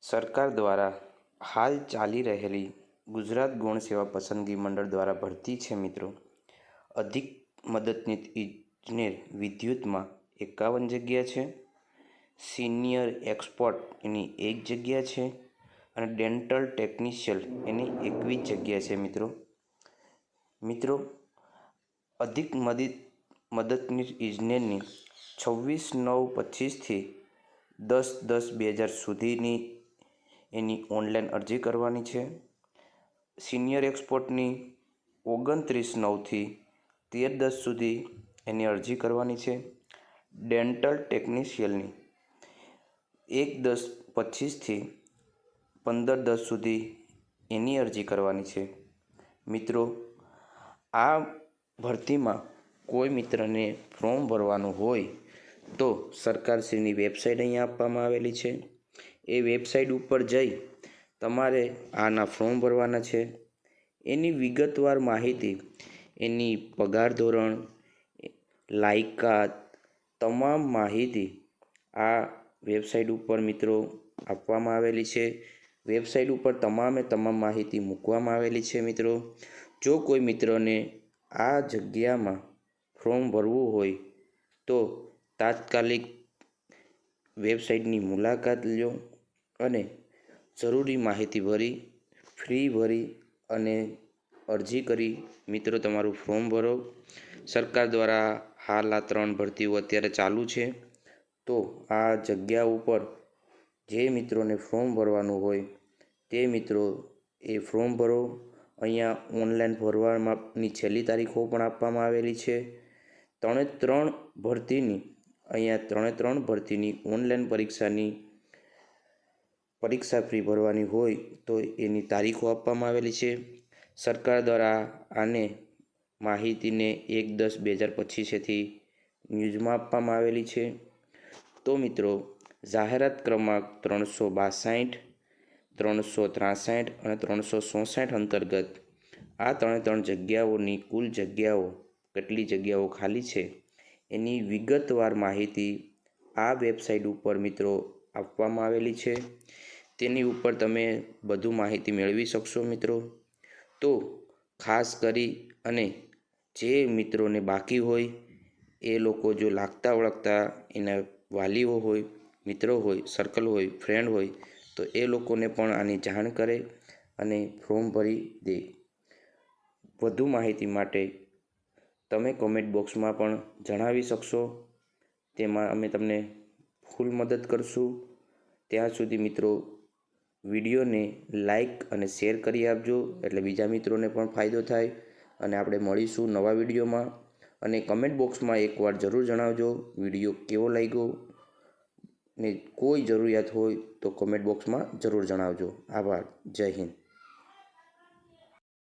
સરકાર દ્વારા હાલ ચાલી રહેલી ગુજરાત ગૌણ સેવા પસંદગી મંડળ દ્વારા ભરતી છે મિત્રો. અધિક મદદનીશ ઇજનેર વિદ્યુતમાં 51 જગ્યા છે. સિનિયર એક્સપર્ટ એની 1 જગ્યા છે અને ડેન્ટલ ટેકનિશિયન એની 21 જગ્યા છે મિત્રો. અધિક મદદનીશ ઇજનેરની 26/9/25 થી 10/10/2000 સુધીની એની ઓનલાઈન અરજી કરવાની છે. સિનિયર એક્સપર્ટની 29/9 થી 13/10 સુધી એની અરજી કરવાની છે. ડેન્ટલ ટેકનિશિયનની 1/10/25 થી 15/10 સુધી એની અરજી કરવાની છે. મિત્રો, આ ભરતીમાં કોઈ મિત્રને ફોર્મ ભરવાનું હોય તો સરકારશ્રીની વેબસાઇટ અહીંયા આપવામાં આવેલી છે. એ વેબસાઇટ ઉપર જઈ તમારે આના ફોર્મ ભરવાના છે. એની વિગતવાર માહિતી, એની પગાર ધોરણ, લાયકાત, તમામ માહિતી આ વેબસાઇટ ઉપર મિત્રો આપવામાં આવેલી છે. વેબસાઇટ ઉપર તમામ માહિતી મૂકવામાં આવેલી છે મિત્રો. જો કોઈ મિત્રોને આ જગ્યામાં ફોર્મ ભરવું હોય તો તાત્કાલિક વેબસાઇટની મુલાકાત લો અને જરૂરી માહિતી ફી ભરી અને અરજી કરી મિત્રો તમારું ફોર્મ ભરો. સરકાર દ્વારા હાલ આ 3 ભરતીઓ અત્યારે ચાલુ છે. તો આ જગ્યા ઉપર જે મિત્રોને ફોર્મ ભરવાનું હોય તે મિત્રો એ ફોર્મ ભરો. અહીંયા ઓનલાઈન ભરવાની છેલ્લી તારીખો પણ આપવામાં આવેલી છે. 3 ભરતીની ઓનલાઈન પરીક્ષા ફી ભરવાની હોય તો એની તારીખો આપવામાં આવેલી છે. સરકાર દ્વારા આને માહિતીને 1/10/2025થી ન્યૂઝમાં આપવામાં આવેલી છે. તો મિત્રો, જાહેરાત ક્રમાંક 362, 363 અને 364 અંતર્ગત આ 3 જગ્યાઓની કુલ જગ્યાઓ, કેટલી જગ્યાઓ ખાલી છે એની વિગતવાર માહિતી આ વેબસાઇટ ઉપર મિત્રો આપવામાં આવેલી છે. તેની ઉપર તમે બધું માહિતી મેળવી શકશો મિત્રો. તો ખાસ કરી અને જે મિત્રોને બાકી હોય એ લોકો જો લાગતા વળગતા એના વાલીઓ હોય, મિત્રો હોય, સર્કલ હોય, ફ્રેન્ડ હોય તો એ લોકોને પણ આની જાણ કરે અને ફોર્મ ભરી દે. વધુ માહિતી માટે તમે કોમેન્ટ બોક્સમાં પણ જણાવી શકશો. તેમાં અમે તમને ફૂલ મદદ કરશું. ત્યાં સુધી મિત્રો વિડીયોને લાઈક અને શેર કરી આપજો એટલે બીજા મિત્રોને પણ ફાયદો થાય. અને આપણે મળીશું નવા વિડીયોમાં. અને કમેન્ટ બોક્સમાં એકવાર જરૂર જણાવજો વિડીયો કેવો લાગ્યો ને કોઈ જરૂરિયાત હોય તો કમેન્ટ બોક્સમાં જરૂર જણાવજો. આભાર. જય હિન્દ.